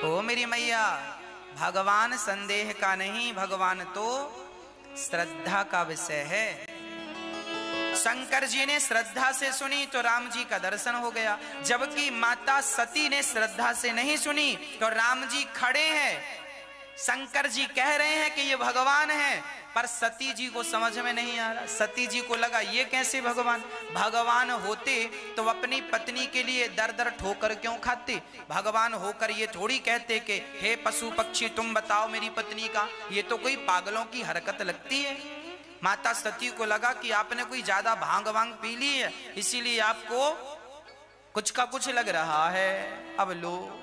ओ मेरी मैया, भगवान संदेह का नहीं, भगवान तो श्रद्धा का विषय है। शंकर जी ने श्रद्धा से सुनी तो राम जी का दर्शन हो गया, जबकि माता सती ने श्रद्धा से नहीं सुनी तो राम जी खड़े हैं, शंकर जी कह रहे हैं कि ये भगवान है, पर सती जी को समझ में नहीं आ रहा। सती जी को लगा ये कैसे भगवान, भगवान होते तो अपनी पत्नी के लिए दर दर ठोकर क्यों खाते, भगवान होकर ये थोड़ी कहते कि हे पशु पक्षी तुम बताओ मेरी पत्नी का, ये तो कोई पागलों की हरकत लगती है। माता सती को लगा कि आपने कोई ज्यादा भांग वांग पी ली है, इसीलिए आपको कुछ का कुछ लग रहा है। अब लो,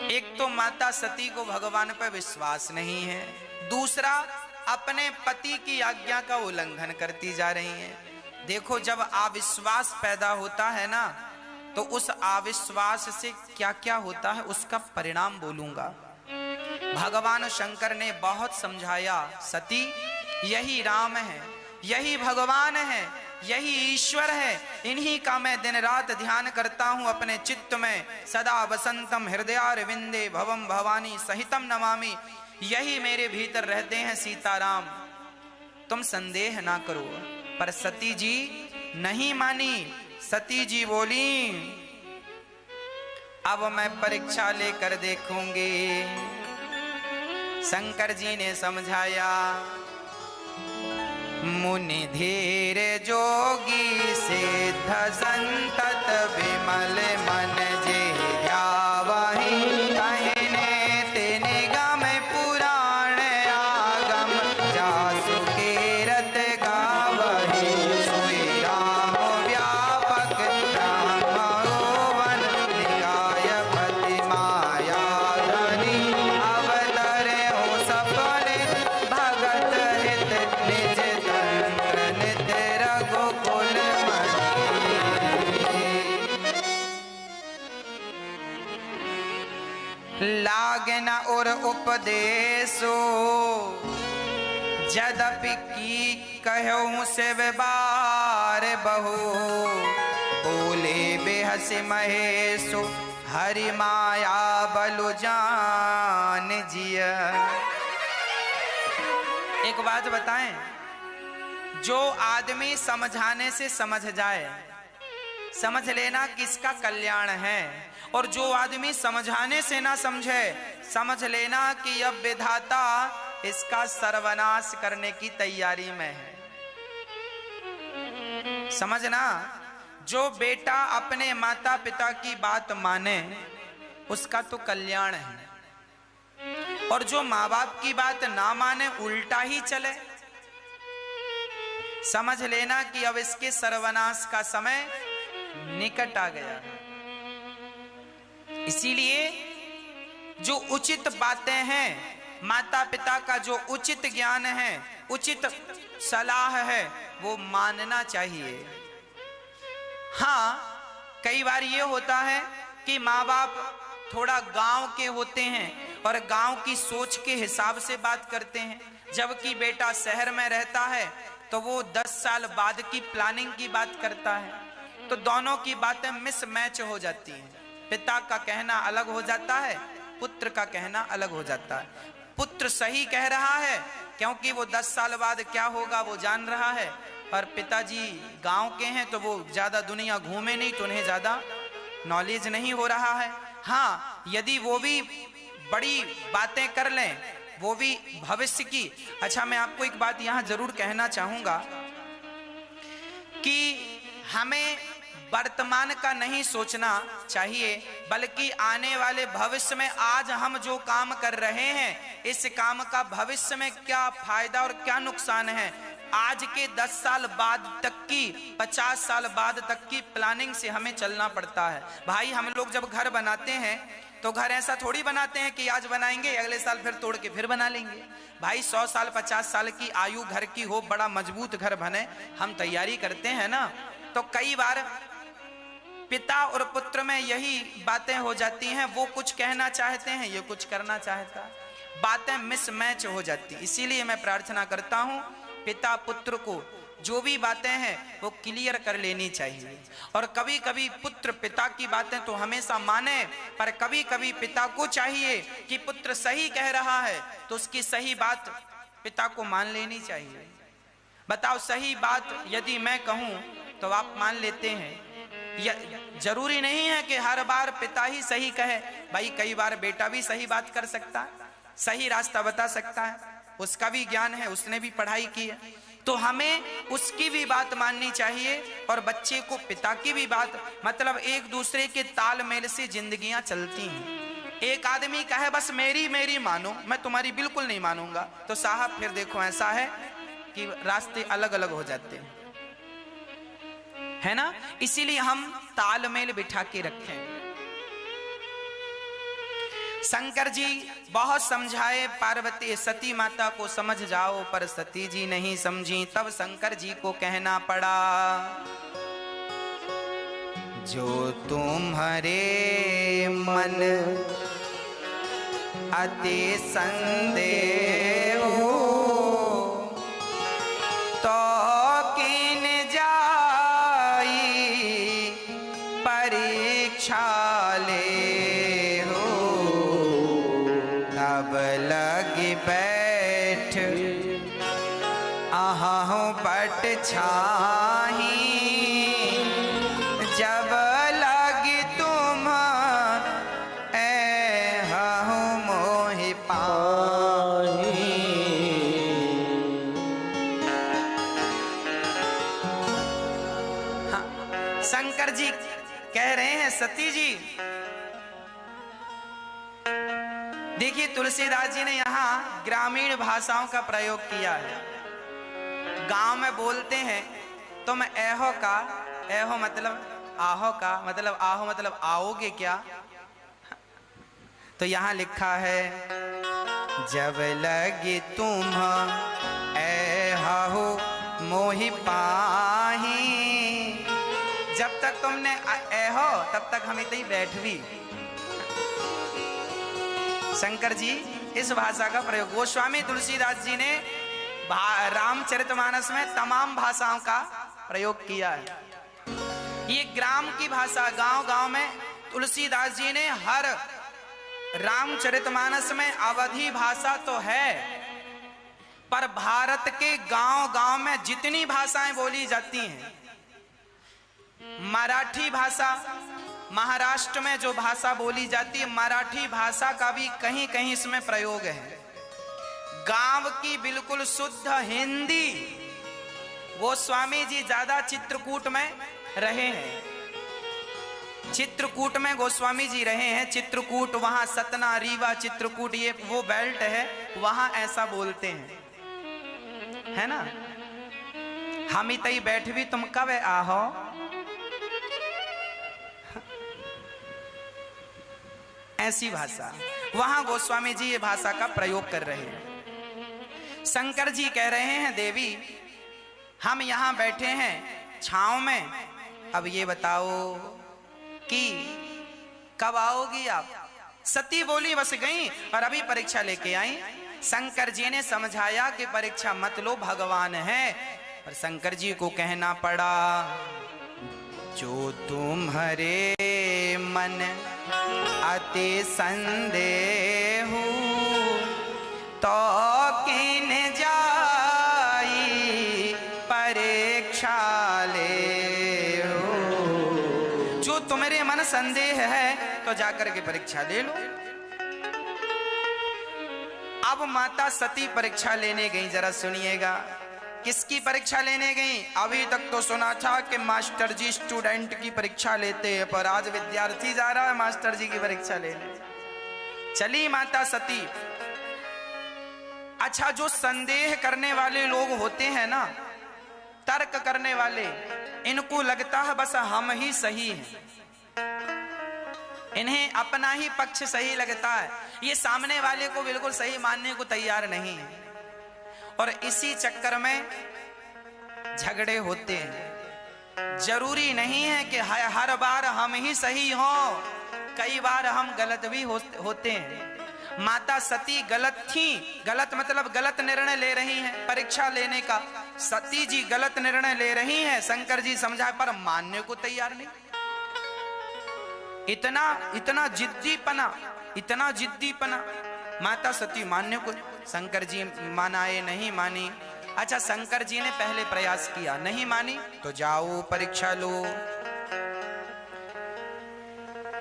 एक तो माता सती को भगवान पर विश्वास नहीं है, दूसरा अपने पति की आज्ञा का उल्लंघन करती जा रही हैं। देखो, जब अविश्वास पैदा होता है ना, तो उस अविश्वास से क्या क्या होता है उसका परिणाम बोलूंगा। भगवान शंकर ने बहुत समझाया, सती यही राम है, यही भगवान है, यही ईश्वर है, इन्हीं का मैं दिन रात ध्यान करता हूं अपने चित्त में। सदा वसंतम हृदयारविंदे भवम भवानी सहितम नमामि, यही मेरे भीतर रहते हैं सीताराम, तुम संदेह ना करो। पर सती जी नहीं मानी। सती जी बोली, अब मैं परीक्षा लेकर देखूंगी। शंकर जी ने समझाया, मुनि धीर जोगी सिद्ध संतत विमल मन जे ध्यावहि, कहने ते निगम पुराण आगम जासु कीरत गावहि। सोई राम व्यापक ब्रह्मोवन निकाय पति माया धनी, अवतर हो सपने भगत हित निज लागन और उपदेशो, जदपि की कहूँ से बार बहु, बोले बेहस महेशो हरि माया बलु जान जिया। एक बात बताएं, जो आदमी समझाने से समझ जाए, समझ लेना किसका कल्याण है, और जो आदमी समझाने से ना समझे, समझ लेना कि अब विधाता इसका सर्वनाश करने की तैयारी में है। समझना, जो बेटा अपने माता पिता की बात माने उसका तो कल्याण है, और जो माँ बाप की बात ना माने उल्टा ही चले, समझ लेना कि अब इसके सर्वनाश का समय निकट आ गया है। इसीलिए जो उचित बातें हैं, माता पिता का जो उचित ज्ञान है, उचित सलाह है, वो मानना चाहिए। हाँ, कई बार ये होता है कि माँ बाप थोड़ा गांव के होते हैं और गांव की सोच के हिसाब से बात करते हैं, जबकि बेटा शहर में रहता है तो वो 10 साल बाद की प्लानिंग की बात करता है, तो दोनों की बातें मिसमैच हो जाती हैं। पिता का कहना अलग हो जाता है, पुत्र का कहना अलग हो जाता है। पुत्र सही कह रहा है क्योंकि वो 10 साल बाद क्या होगा वो जान रहा है, पर पिताजी गांव के हैं तो वो ज्यादा दुनिया घूमे नहीं, तो उन्हें ज्यादा नॉलेज नहीं हो रहा है। हाँ, यदि वो भी बड़ी बातें कर लें, वो भी भविष्य की। अच्छा, मैं आपको एक बात यहां जरूर कहना चाहूंगा कि हमें वर्तमान का नहीं सोचना चाहिए, बल्कि आने वाले भविष्य में आज हम जो काम कर रहे हैं, इस काम का भविष्य में क्या फायदा और क्या नुकसान है, आज के 10 साल बाद तक की, 50 साल बाद तक की प्लानिंग से हमें चलना पड़ता है। भाई, हम लोग जब घर बनाते हैं तो घर ऐसा थोड़ी बनाते हैं कि आज बनाएंगे अगले साल फिर तोड़ के फिर बना लेंगे। भाई, 100 साल 50 साल की आयु घर की हो, बड़ा मजबूत घर बने, हम तैयारी करते हैं ना। तो कई बार पिता और पुत्र में यही बातें हो जाती हैं, वो कुछ कहना चाहते हैं, ये कुछ करना चाहता है, बातें मिसमैच हो जाती। इसीलिए मैं प्रार्थना करता हूं पिता पुत्र को जो भी बातें हैं वो क्लियर कर लेनी चाहिए। और कभी कभी पुत्र पिता की बातें तो हमेशा माने, पर कभी कभी पिता को चाहिए कि पुत्र सही कह रहा है तो उसकी सही बात पिता को मान लेनी चाहिए। बताओ, सही बात यदि मैं कहूं तो आप मान लेते हैं। जरूरी नहीं है कि हर बार पिता ही सही कहे, भाई कई बार बेटा भी सही बात कर सकता है, सही रास्ता बता सकता है, उसका भी ज्ञान है, उसने भी पढ़ाई की है, तो हमें उसकी भी बात माननी चाहिए और बच्चे को पिता की भी बात। मतलब एक दूसरे के तालमेल से जिंदगियां चलती हैं। एक आदमी कहे बस मेरी मेरी मानो, मैं तुम्हारी बिल्कुल नहीं मानूंगा, तो साहब फिर देखो ऐसा है कि रास्ते अलग अलग हो जाते हैं, है ना। इसीलिए हम तालमेल बिठा के रखें। शंकर जी बहुत समझाए पार्वती सती माता को, समझ जाओ, पर सती जी नहीं समझी। तब शंकर जी को कहना पड़ा, जो तुम्हारे मन अति संदेह हो, तो किन जाई परीक्षा ले हो। अब लगी बैठ आहू बट छाही, जब लगी तुम ऐहू मोहि पाही। हाँ, शंकर जी कह रहे हैं सती जी, देखिए तुलसीदास जी ने यहाँ ग्रामीण भाषाओं का प्रयोग किया है। गांव में बोलते हैं तो मैं ऐहो का, ऐहो मतलब आहो का, मतलब आहो मतलब आओगे क्या, तो यहाँ लिखा है, जब लगी तुम ऐहो मोहि पाही। जब तक तुमने ऐहो तब तक हम इतनी बैठवी। शंकर जी इस भाषा का प्रयोग, गोस्वामी तुलसीदास जी ने रामचरितमानस में तमाम भाषाओं का प्रयोग किया है। ये ग्राम की भाषा, गांव गांव में तुलसीदास जी ने हर रामचरितमानस में अवधी भाषा तो है, पर भारत के गांव गांव में जितनी भाषाएं बोली जाती हैं, मराठी भाषा, महाराष्ट्र में जो भाषा बोली जाती है मराठी भाषा का भी कहीं कहीं इसमें प्रयोग है। गांव की बिल्कुल शुद्ध हिंदी, गोस्वामी जी ज्यादा चित्रकूट में रहे हैं, चित्रकूट में गोस्वामी जी रहे हैं। चित्रकूट वहां सतना रीवा चित्रकूट ये वो बेल्ट है, वहां ऐसा बोलते हैं, है ना। हम ही तई बैठ भी तुम कब आहो, ऐसी भाषा, वहां गोस्वामी जी ये भाषा का प्रयोग कर रहे हैं। शंकर जी कह रहे हैं, देवी हम यहां बैठे हैं छांव में, अब ये बताओ कि कब आओगी आप। सती बोली बस गई और अभी परीक्षा लेके आई। शंकर जी ने समझाया कि परीक्षा मत लो, भगवान है, पर शंकर जी को कहना पड़ा, जो तुम्हारे मन अति संदेह तो किन जाई परीक्षा ले हो। जो तुम्हारे मन संदेह है तो जाकर के परीक्षा ले लो। अब माता सती परीक्षा लेने गई, जरा सुनिएगा किसकी परीक्षा लेने गई। अभी तक तो सुना था कि मास्टर जी स्टूडेंट की परीक्षा लेते हैं, पर आज विद्यार्थी जा रहा है मास्टर जी की परीक्षा लेने। चली माता सती। अच्छा, जो संदेह करने वाले लोग होते हैं ना, तर्क करने वाले, इनको लगता है बस हम ही सही हैं, इन्हें अपना ही पक्ष सही लगता है, ये सामने वाले को बिल्कुल सही मानने को तैयार नहीं है, और इसी चक्कर में झगड़े होते हैं। जरूरी नहीं है कि हर बार हम ही सही हों, कई बार हम गलत भी होते हैं। माता सती गलत थी, गलत मतलब गलत निर्णय ले रही हैं परीक्षा लेने का, सती जी गलत निर्णय ले रही हैं, शंकर जी समझाए पर मानने को तैयार नहीं। इतना जिद्दीपना, माता सती मानने को, शंकर जी मानाए नहीं मानी। अच्छा, शंकर जी ने पहले प्रयास किया, नहीं मानी तो जाओ परीक्षा लो।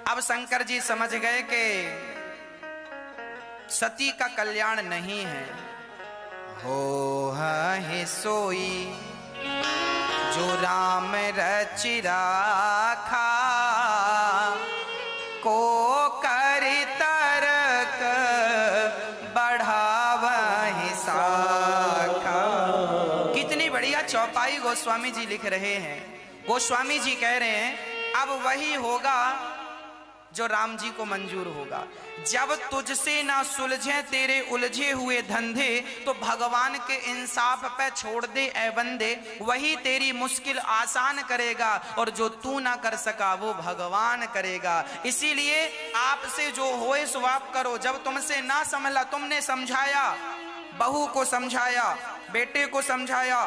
अब शंकर जी समझ गए कि सती का कल्याण नहीं है। हो है सोई जो राम रचि राखा, को करि तरक बढ़ावहि साखा। कितनी बढ़िया चौपाई गोस्वामी जी लिख रहे हैं। गोस्वामी जी कह रहे हैं अब वही होगा जो राम जी को मंजूर होगा। जब तुझसे ना सुलझे तेरे उलझे हुए धंधे, तो भगवान के इंसाफ पे छोड़ दे ए बंदे, वही तेरी मुश्किल आसान करेगा, और जो तू ना कर सका वो भगवान करेगा। इसीलिए आपसे जो होए सो आप करो। जब तुमसे ना समझला, तुमने समझाया, बहू को समझाया, बेटे को समझाया,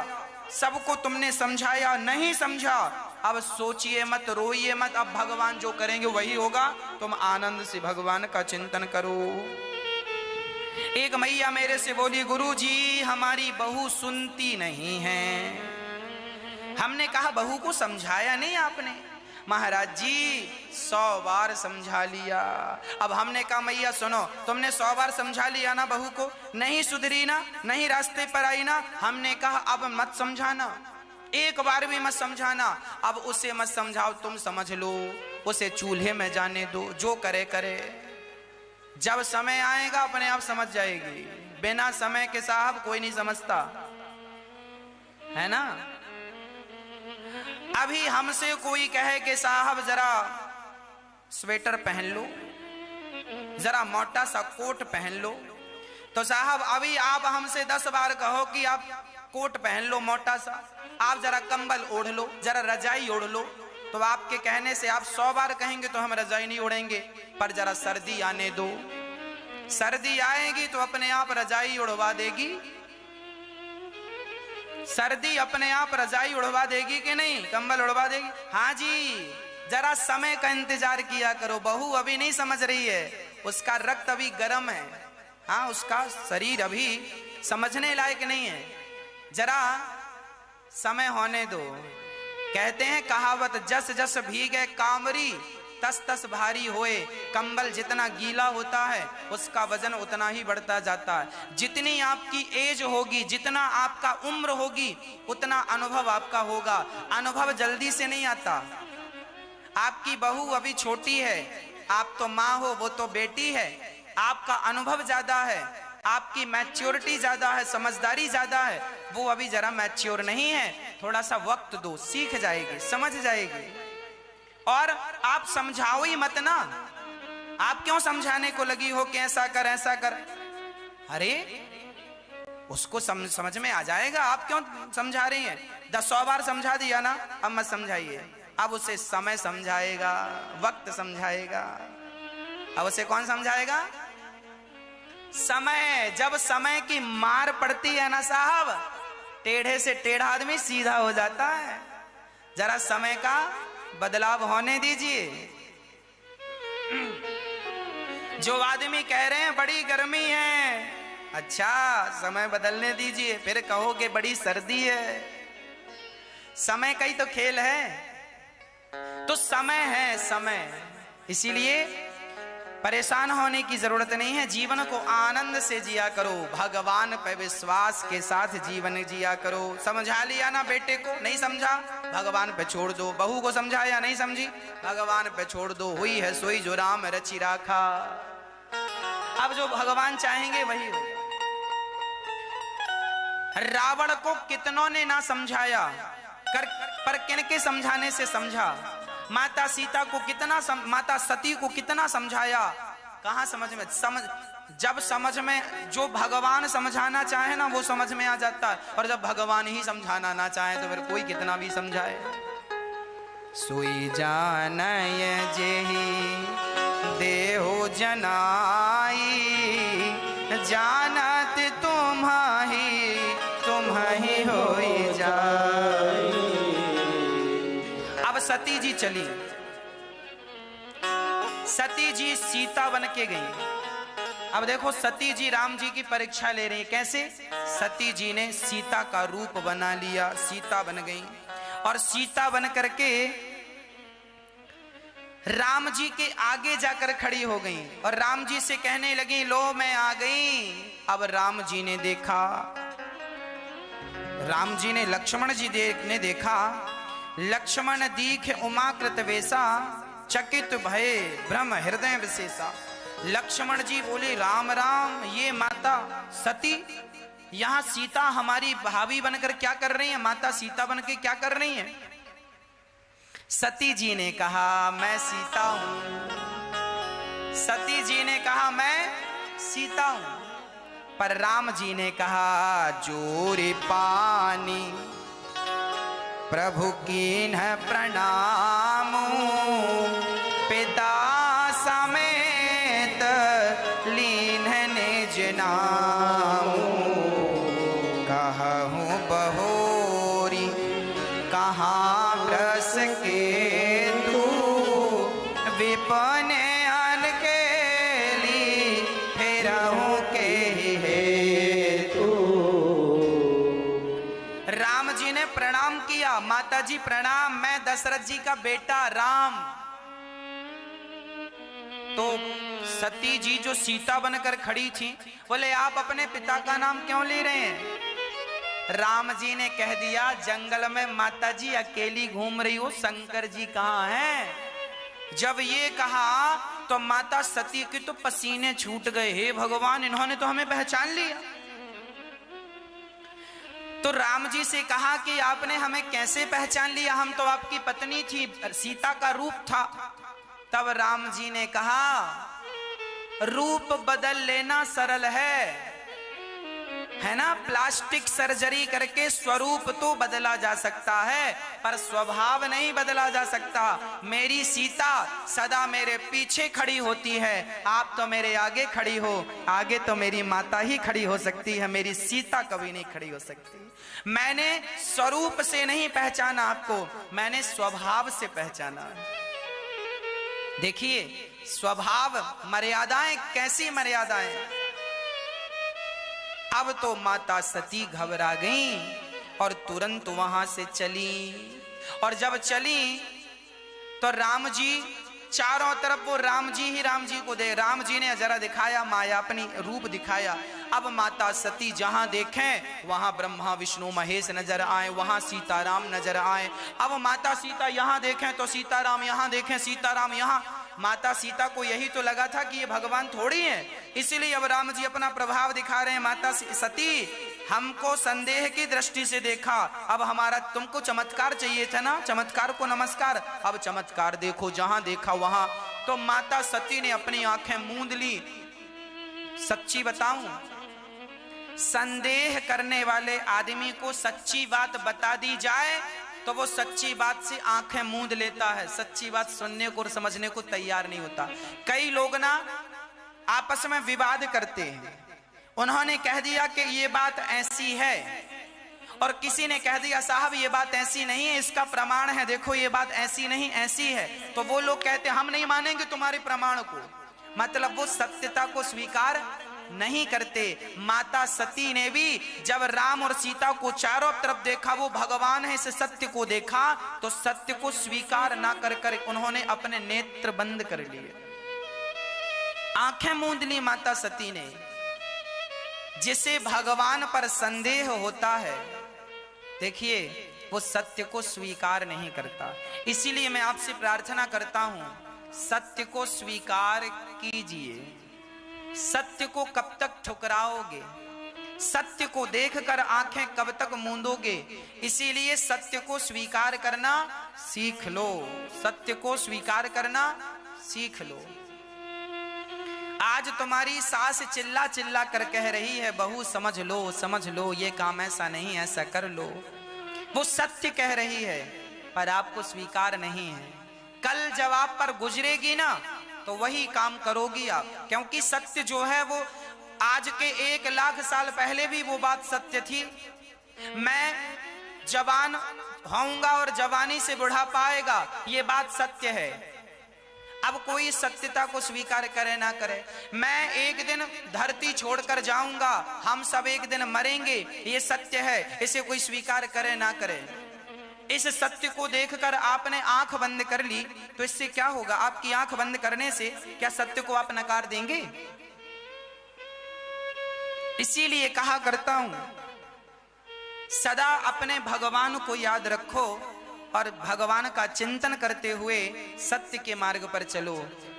सबको तुमने समझाया, नहीं समझा, अब सोचिए मत, रोइए मत, अब भगवान जो करेंगे वही होगा। तुम आनंद से भगवान का चिंतन करो। एक मैया मेरे से बोली, गुरुजी हमारी बहू सुनती नहीं है। हमने कहा बहू को समझाया नहीं आपने? महाराज जी 100 बार समझा लिया। अब हमने कहा मैया सुनो, तुमने 100 बार समझा लिया ना बहू को, नहीं सुधरी ना, नहीं रास्ते पर आई ना। हमने कहा अब मत समझाना, एक बार भी मत समझाना। अब उसे मत समझाओ, तुम समझ लो, उसे चूल्हे में जाने दो, जो करे करे। जब समय आएगा अपने आप समझ जाएगी। बिना समय के साहब कोई नहीं समझता है ना। अभी हमसे कोई कहे कि साहब जरा स्वेटर पहन लो, जरा मोटा सा कोट पहन लो, तो साहब अभी आप हमसे 10 बार कहो कि आप कोट पहन लो मोटा सा, आप जरा कंबल ओढ़ लो, जरा रजाई ओढ़ लो, तो आपके कहने से आप 100 बार कहेंगे तो हम रजाई नहीं ओढ़ेंगे। पर जरा सर्दी आने दो, सर्दी आएगी तो अपने आप रजाई उड़वा देगी। सर्दी अपने आप रजाई उड़वा देगी कि नहीं, कंबल उड़वा देगी। हाँ जी, जरा समय का इंतजार किया करो। बहू अभी नहीं समझ रही है, उसका रक्त अभी गर्म है, हाँ उसका शरीर अभी समझने लायक नहीं है, जरा समय होने दो। कहते हैं कहावत, जस जस भीगे कामरी तस तस भारी होए। कंबल जितना गीला होता है उसका वजन उतना ही बढ़ता जाता है। जितनी आपकी एज होगी, जितना आपका उम्र होगी, उतना अनुभव आपका होगा। अनुभव जल्दी से नहीं आता। आपकी बहू अभी छोटी है, आप तो माँ हो, वो तो बेटी है। आपका अनुभव ज्यादा है, आपकी मैच्योरिटी ज्यादा है, समझदारी ज्यादा है। वो अभी जरा मैच्योर नहीं है, थोड़ा सा वक्त दो, सीख जाएगी, समझ जाएगी। और आप समझाओ ही मत ना। आप क्यों समझाने को लगी हो कि ऐसा कर ऐसा कर? अरे उसको समझ में आ जाएगा, आप क्यों समझा रही हैं? 100 बार समझा दिया ना, अब मत समझाइए। अब उसे समय समझाएगा, वक्त समझाएगा। अब उसे कौन समझाएगा? समय। जब समय की मार पड़ती है ना साहब, टेढ़े से टेढ़ा आदमी सीधा हो जाता है। जरा समय का बदलाव होने दीजिए। जो आदमी कह रहे हैं बड़ी गर्मी है, अच्छा समय बदलने दीजिए, फिर कहो कि बड़ी सर्दी है। समय का ही तो खेल है। तो समय है समय, इसीलिए परेशान होने की जरूरत नहीं है। जीवन को आनंद से जिया करो, भगवान पे विश्वास के साथ जीवन जिया करो। समझा लिया ना बेटे को, नहीं समझा, भगवान पे छोड़ दो। बहू को समझाया, नहीं समझी, भगवान पे छोड़ दो। हुई है सोई जो राम रचि राखा। अब जो भगवान चाहेंगे वही होगा। रावण को कितनों ने ना समझाया, पर किनके समझाने से समझा। माता सीता को कितना माता सती को कितना समझाया, कहाँ समझ में। जब समझ में जो भगवान समझाना चाहे ना वो समझ में आ जाता है, और जब भगवान ही समझाना ना चाहे तो फिर कोई कितना भी समझाए। सोई जानय जेहि देहो जनाई, जानत तुम्हाही होई सती जी चली। सती जी सीता बन के गई। अब देखो सती जी राम जी की परीक्षा ले रही। कैसे? सती जी ने सीता का रूप बना लिया, सीता बन गई और सीता बन करके राम जी के आगे जाकर खड़ी हो गई और राम जी से कहने लगी, लो मैं आ गई। अब राम जी ने देखा, राम जी ने लक्ष्मण जी ने देखा, लक्ष्मण दीख उमाकृत वेसा, चकित भये ब्रह्म हृदय विशेषा। लक्ष्मण जी बोले, राम राम, ये माता सती यहाँ सीता हमारी भाभी बनकर क्या कर रही है? माता सीता बन के क्या कर रही है? सती जी ने कहा, मैं सीता हूं। सती जी ने कहा, मैं सीता हूं। पर राम जी ने कहा, जोरे पानी प्रभु कीन्ह प्रणाम, पिता समेत लीन्ह निज नाम। कहूँ बहोरी कहाँ ब्रस के तू, विपन अनकेली फेरहूँ के हेतु। राम जी ने प्रणाम किया, माता जी प्रणाम, मैं दशरथ जी का बेटा राम। तो सती जी जो सीता बनकर खड़ी थी, बोले आप अपने पिता का नाम क्यों ले रहे हैं? राम जी ने कह दिया, जंगल में माता जी अकेली घूम रही हो, शंकर जी कहाँ हैं? जब ये कहा तो माता सती के तो पसीने छूट गए। हे भगवान, इन्होंने तो हमें पहचान लिया। तो राम जी से कहा कि आपने हमें कैसे पहचान लिया? हम तो आपकी पत्नी थी, सीता का रूप था। तब राम जी ने कहा, रूप बदल लेना सरल है ना? प्लास्टिक सर्जरी करके स्वरूप तो बदला जा सकता है, पर स्वभाव नहीं बदला जा सकता। मेरी सीता सदा मेरे पीछे खड़ी होती है, आप तो मेरे आगे खड़ी हो। आगे तो मेरी माता ही खड़ी हो सकती है, मेरी सीता कभी नहीं खड़ी हो सकती। मैंने स्वरूप से नहीं पहचाना आपको, मैंने स्वभाव से पहचाना। देखिए स्वभाव, मर्यादाएं, कैसी मर्यादाएं। अब तो माता सती घबरा गई और तुरंत वहां से चली। और जब चली तो राम जी चारों तरफ, वो राम जी को दे, राम जी ने जरा दिखाया माया, अपनी रूप दिखाया। अब माता सती जहां देखें वहां ब्रह्मा विष्णु महेश नजर आए, वहां सीताराम नजर आए। अब माता सीता यहां देखें तो सीताराम, यहां देखें सीताराम, यहां। माता सीता को यही तो लगा था कि ये भगवान थोड़ी है, इसीलिए अब राम जी अपना प्रभाव दिखा रहे हैं। माता सती, हमको संदेह की दृष्टि से देखा, अब हमारा, तुमको चमत्कार चाहिए था ना, चमत्कार को नमस्कार, अब चमत्कार देखो। जहां देखा वहां। तो माता सती ने अपनी आंखें मूंद ली। सच्ची बताऊं, संदेह करने वाले आदमी को सच्ची बात बता दी जाए तो वो सच्ची बात से आंखें मूंद लेता है, सच्ची बात सुनने को और समझने को तैयार नहीं होता। कई लोग ना आपस में विवाद करते हैं। उन्होंने कह दिया कि ये बात ऐसी है और किसी ने कह दिया साहब ये बात ऐसी नहीं है, इसका प्रमाण है, देखो ये बात ऐसी नहीं ऐसी है। तो वो लोग कहते हम नहीं मानेंगे तुम्हारे प्रमाण को, मतलब वो सत्यता को स्वीकार नहीं करते। माता सती ने भी जब राम और सीता को चारों तरफ देखा, वो भगवान है इस सत्य को देखा, तो सत्य को स्वीकार ना कर उन्होंने अपने नेत्र बंद कर लिए, आंखें मूंद ली माता सती ने। जिसे भगवान पर संदेह होता है, देखिए वो सत्य को स्वीकार नहीं करता। इसीलिए मैं आपसे प्रार्थना करता हूं, सत्य को स्वीकार कीजिए। सत्य को कब तक ठुकराओगे? सत्य को देखकर आंखें कब तक मूंदोगे? इसीलिए सत्य को स्वीकार करना सीख लो, सत्य को स्वीकार करना सीख लो। आज तुम्हारी सास चिल्ला चिल्ला कर कह रही है बहू समझ लो ये काम ऐसा नहीं, ऐसा कर लो। वो सत्य कह रही है पर आपको स्वीकार नहीं है। कल जब आप पर गुजरेगी ना तो वही काम करोगी आप, क्योंकि सत्य जो है वो आज के 1 लाख साल पहले भी वो बात सत्य थी। मैं जवान होऊंगा और जवानी से बुढ़ापा आएगा, ये बात सत्य है। अब कोई सत्यता को स्वीकार करे ना करे, मैं एक दिन धरती छोड़कर जाऊंगा, हम सब एक दिन मरेंगे, ये सत्य है, इसे कोई स्वीकार करे ना करे। इस सत्य को देखकर आपने आंख बंद कर ली तो इससे क्या होगा? आपकी आंख बंद करने से क्या सत्य को आप नकार देंगे? इसीलिए कहा करता हूं, सदा अपने भगवान को याद रखो और भगवान का चिंतन करते हुए सत्य के मार्ग पर चलो।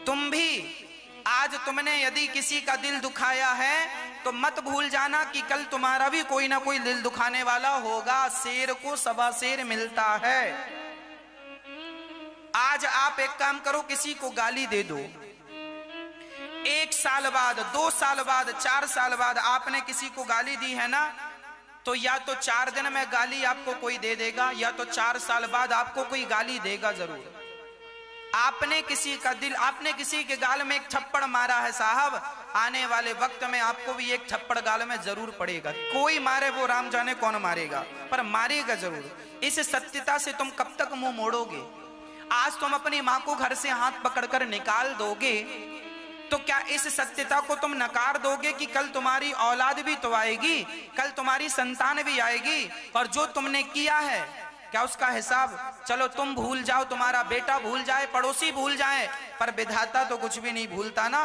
तुम भी आज तुमने यदि किसी का दिल दुखाया है तो मत भूल जाना कि कल तुम्हारा भी कोई ना कोई दिल दुखाने वाला होगा। शेर को सवा शेर मिलता है। आज आप एक काम करो, किसी को गाली दे दो, 1 साल बाद, 2 साल बाद, 4 साल बाद आपने किसी को गाली दी है ना, तो या तो 4 दिन में गाली आपको कोई दे देगा या तो 4 साल बाद आपको कोई गाली देगा जरूर। आपने किसी का दिल, आपने किसी के गाल में एक थप्पड़ मारा है साहब, आने वाले वक्त में आपको भी एक थप्पड़ गाल में जरूर पड़ेगा। कोई मारे वो राम जाने कौन मारेगा, पर मारेगा जरूर। इस सत्यता से तुम कब तक मुंह मोड़ोगे? आज तुम अपनी मां को घर से हाथ पकड़कर निकाल दोगे तो क्या इस सत्यता को तुम नकार दोगे कि कल तुम्हारी औलाद भी तो आएगी, कल तुम्हारी संतान भी आएगी, और जो तुमने किया है क्या उसका हिसाब? चलो तुम भूल जाओ, तुम्हारा बेटा भूल जाए, पड़ोसी भूल जाए, पर विधाता तो कुछ भी नहीं भूलता ना।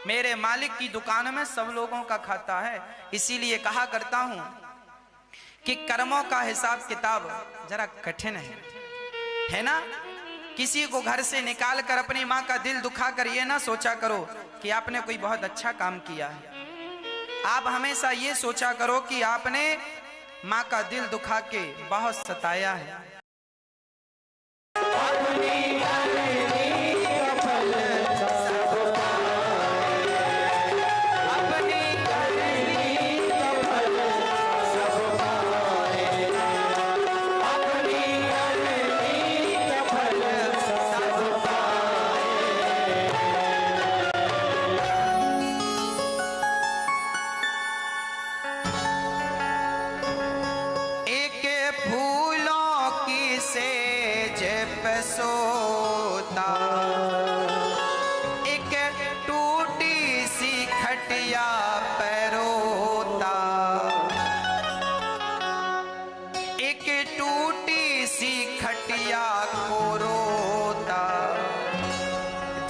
मेरे मालिक की दुकान में सब लोगों का खाता है। इसीलिए कहा करता हूं कि कर्मों का हिसाब किताब जरा कठिन है ना। किसी को घर से निकाल कर अपनी मां का दिल दुखा कर ये ना सोचा करो कि आपने कोई बहुत अच्छा काम किया है। आप हमेशा ये सोचा करो कि आपने मां का दिल दुखा के बहुत सताया है।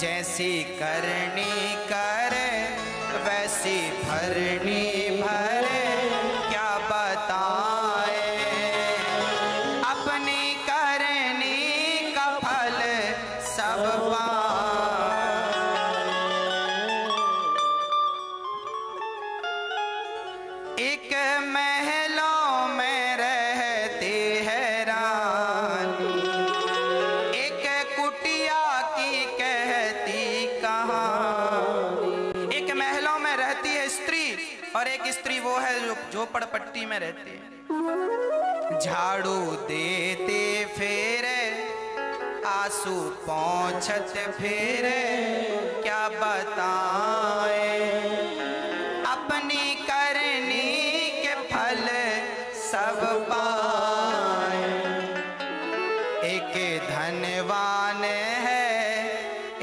जैसी करनी करे वैसी भरनी भरे, क्या बताए अपनी करनी का फल सब पाए। एक महलों में रहती है रानी, एक कुटिया की कहती कहानी। एक महलों में रहती है स्त्री और एक स्त्री वो है जो झोपड़पट्टी में रहती है। झाड़ू देते फेरे, आंसू पोंछत फेरे, क्या बताए अपनी करनी के फल सब पाए। एक धनवान है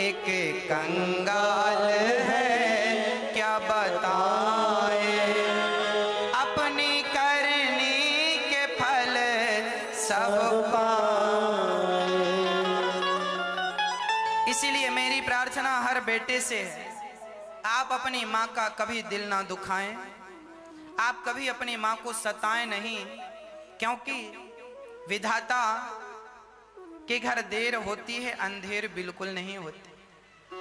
एक कंगाल है, क्या बताए अपनी करनी के फल सब पाए। इसीलिए मेरी प्रार्थना हर बेटे से है, आप अपनी माँ का कभी दिल ना दुखाएं, आप कभी अपनी माँ को सताएं नहीं, क्योंकि विधाता के घर देर होती है, अंधेर बिल्कुल नहीं होती।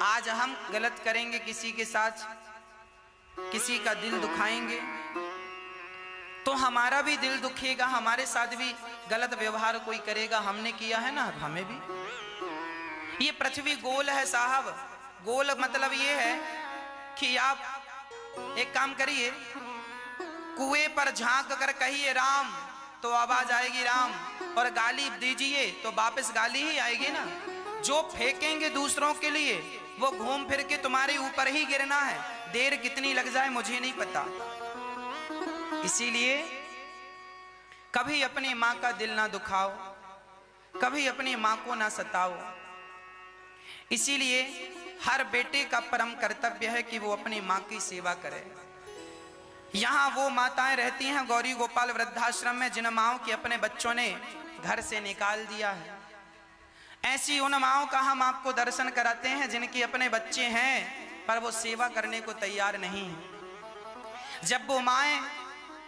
आज हम गलत करेंगे किसी के साथ, किसी का दिल दुखाएंगे तो हमारा भी दिल दुखेगा, हमारे साथ भी गलत व्यवहार कोई करेगा, हमने किया है ना, हमें भी। ये पृथ्वी गोल है साहब, गोल मतलब ये है कि आप एक काम करिए, कुएं पर झांक कर कहिए राम तो आवाज आएगी राम, और गाली दीजिए तो वापस गाली ही आएगी ना। जो फेंकेंगे दूसरों के लिए वो घूम फिर के तुम्हारे ऊपर ही गिरना है, देर कितनी लग जाए मुझे नहीं पता। इसीलिए कभी अपनी माँ का दिल ना दुखाओ, कभी अपनी माँ को ना सताओ। इसीलिए हर बेटे का परम कर्तव्य है कि वो अपनी माँ की सेवा करे। यहाँ वो माताएं रहती हैं गौरी गोपाल वृद्धाश्रम में जिन माँओं के अपने बच्चों ने घर से निकाल दिया है। ऐसी उन माँओं का हम आपको दर्शन कराते हैं जिनके अपने बच्चे हैं पर वो सेवा करने को तैयार नहीं है। जब वो माएँ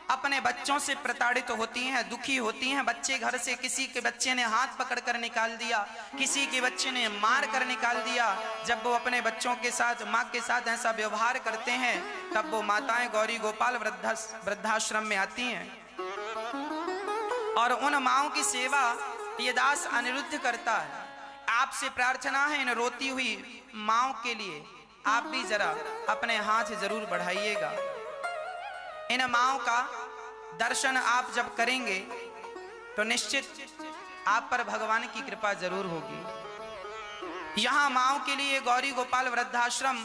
अपने बच्चों से प्रताड़ित होती हैं, दुखी होती हैं, बच्चे घर से, किसी के बच्चे ने हाथ पकड़कर निकाल दिया, किसी के बच्चे ने मार कर निकाल दिया, जब वो अपने बच्चों के साथ, माँ के साथ ऐसा व्यवहार करते हैं, तब वो माताएं गौरी गोपाल वृद्धाश्रम में आती हैं और उन माँओं की सेवा ये दास अनिरुद्ध करता है। आपसे प्रार्थना है इन रोती हुई माँओं के लिए आप भी जरा अपने हाथ जरूर बढ़ाइएगा। इन माँओं का दर्शन आप जब करेंगे तो निश्चित आप पर भगवान की कृपा जरूर होगी। यहाँ माँओं के लिए गौरी गोपाल वृद्धाश्रम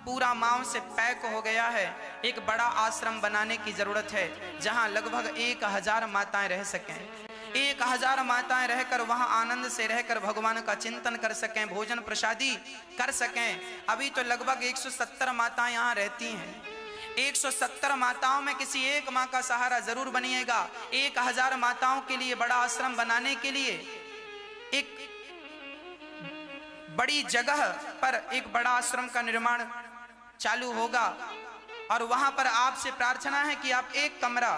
पूरा माँओं से पैक हो गया है। एक बड़ा आश्रम बनाने की जरूरत है जहाँ लगभग 1000 माताएं रह सकें। 1000 माताएं रहकर वहां आनंद से रहकर भगवान का चिंतन कर सकें, भोजन प्रसादी कर सकें। अभी तो लगभग 170 माताएं यहाँ रहती हैं। 170 माताओं में किसी एक माँ का सहारा जरूर बनिएगा। 1000 माताओं के लिए बड़ा आश्रम बनाने के लिए एक बड़ी जगह पर एक बड़ा आश्रम का निर्माण चालू होगा और वहां पर आपसे प्रार्थना है कि आप एक कमरा,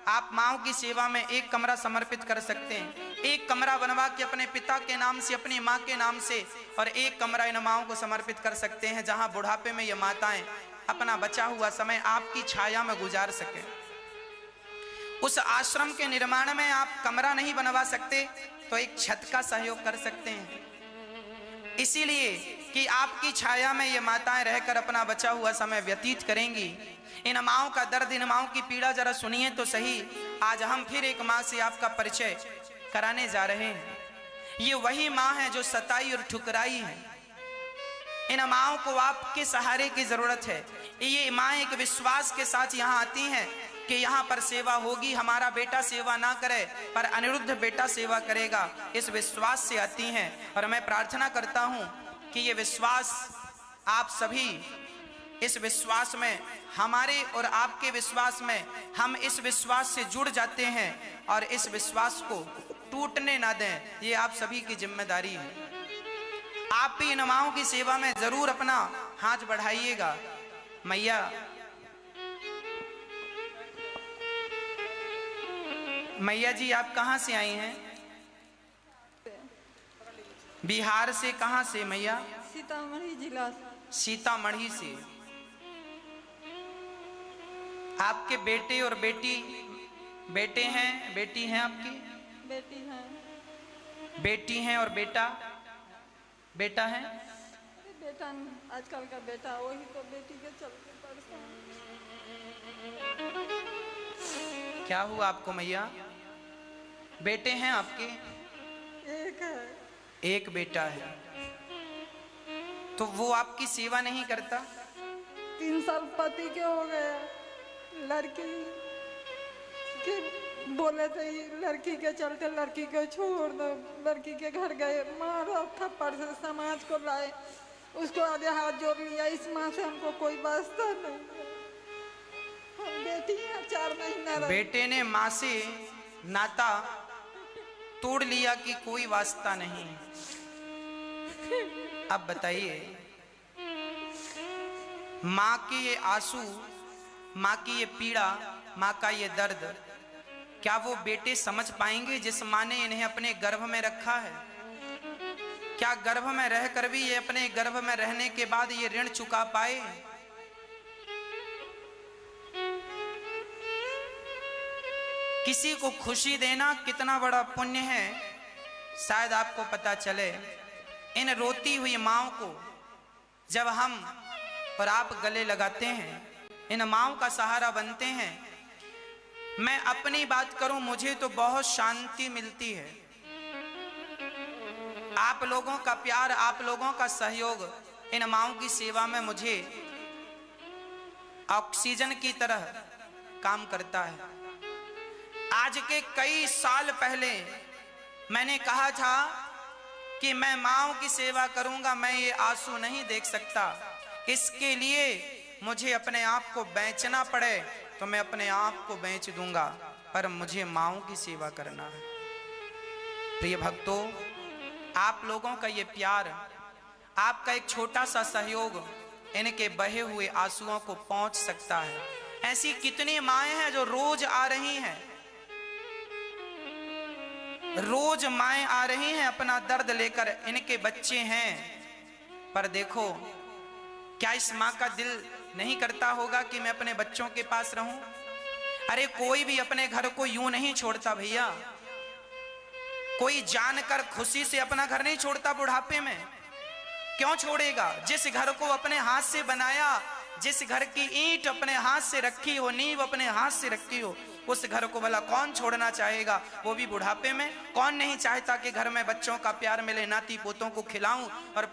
आप माँओं की सेवा में एक कमरा समर्पित कर सकते हैं। एक कमरा बनवा के अपने पिता के नाम से, अपनी माँ के नाम से, और एक कमरा इन माँओं को समर्पित कर सकते हैं जहां बुढ़ापे में ये माताएं अपना बचा हुआ समय आपकी छाया में गुजार सकें। उस आश्रम के निर्माण में आप कमरा नहीं बनवा सकते तो एक छत का सहयोग कर सकते हैं, इसीलिए कि आपकी छाया में ये माताएं रहकर अपना बचा हुआ समय व्यतीत करेंगी। इन माँओं का दर्द, इन माँओं की पीड़ा जरा सुनिए तो सही। आज हम फिर एक माँ से आपका परिचय कराने जा रहे हैं। ये वही माँ है जो सताई और ठुकराई है। इन माँओं को आपके सहारे की जरूरत है। ये माँ एक विश्वास के साथ यहाँ आती हैं कि यहाँ पर सेवा होगी, हमारा बेटा सेवा ना करे पर अनिरुद्ध बेटा सेवा करेगा, इस विश्वास से आती हैं। और मैं प्रार्थना करता हूँ कि ये विश्वास आप सभी, इस विश्वास में, हमारे और आपके विश्वास में, हम इस विश्वास से जुड़ जाते हैं और इस विश्वास को टूटने ना दें, ये आप सभी की जिम्मेदारी है। आप भी इन माँओं की सेवा में जरूर अपना हाथ बढ़ाइएगा। मैया, मैया जी आप कहाँ से आई हैं? बिहार से। कहाँ से मैया? सीतामढ़ी जिला। सीतामढ़ी से। आपके बेटे और बेटी, बेटे हैं, बेटी हैं आपकी? बेटी है। बेटी हैं और बेटा, बेटा है? बेटा आजकल का बेटा वही तो बेटी के चलते परेशान। क्या हुआ आपको मैया? बेटे हैं आपके? एक है। एक बेटा है। तो वो आपकी सेवा नहीं करता? 3 साल पति के हो गए, लड़की के बोले थे लड़की के चलते लड़की को छोड़ दो, लड़की के घर गए, मारा थप्पड़ से समाज को लाए, उसको आधे हाथ जोड़ लिया। इस माँ से हमको कोई वास्ता नहीं, हम बेटी हैं, 4 महीना रहे। बेटे ने माँ से नाता तोड़ लिया कि कोई वास्ता नहीं। अब बताइए, माँ के ये आंसू, माँ की ये पीड़ा, माँ का ये दर्द, क्या वो बेटे समझ पाएंगे जिस माँ ने इन्हें अपने गर्भ में रखा है? क्या गर्भ में रहकर भी ये अपने गर्भ में रहने के बाद ये ऋण चुका पाए? किसी को खुशी देना कितना बड़ा पुण्य है, शायद आपको पता चले। इन रोती हुई माँओं को जब हम और आप गले लगाते हैं, इन माँओं का सहारा बनते हैं, मैं अपनी बात करूं, मुझे तो बहुत शांति मिलती है। आप लोगों का प्यार, आप लोगों का सहयोग इन माँओं की सेवा में मुझे ऑक्सीजन की तरह काम करता है। आज के कई साल पहले मैंने कहा था कि मैं माँओं की सेवा करूंगा, मैं ये आंसू नहीं देख सकता, इसके लिए मुझे अपने आप को बेचना पड़े तो मैं अपने आप को बेच दूंगा, पर मुझे माँओं की सेवा करना है। प्रिय भक्तों, आप लोगों का ये प्यार, आपका एक छोटा सा सहयोग इनके बहे हुए आंसुओं को पहुंच सकता है। ऐसी कितनी माएं हैं जो रोज आ रही हैं, रोज माएं आ रही हैं अपना दर्द लेकर, इनके बच्चे हैं, पर देखो क्या इस माँ का दिल नहीं करता होगा कि मैं अपने बच्चों के पास रहूं? अरे कोई भी अपने घर को यूं नहीं छोड़ता भैया, कोई जानकर खुशी से अपना घर नहीं छोड़ता बुढ़ापे में। क्यों छोड़ेगा? जिस घर को अपने हाथ से बनाया, जिस घर की ईंट अपने हाथ से रखी हो, नींव अपने हाथ से रखी हो, उस घर को भला कौन छोड़ना चाहेगा, वो भी बुढ़ापे में? कौन नहीं चाहता कि घर में बच्चों का प्यार मिले, नाती पोतों को खिलाऊं और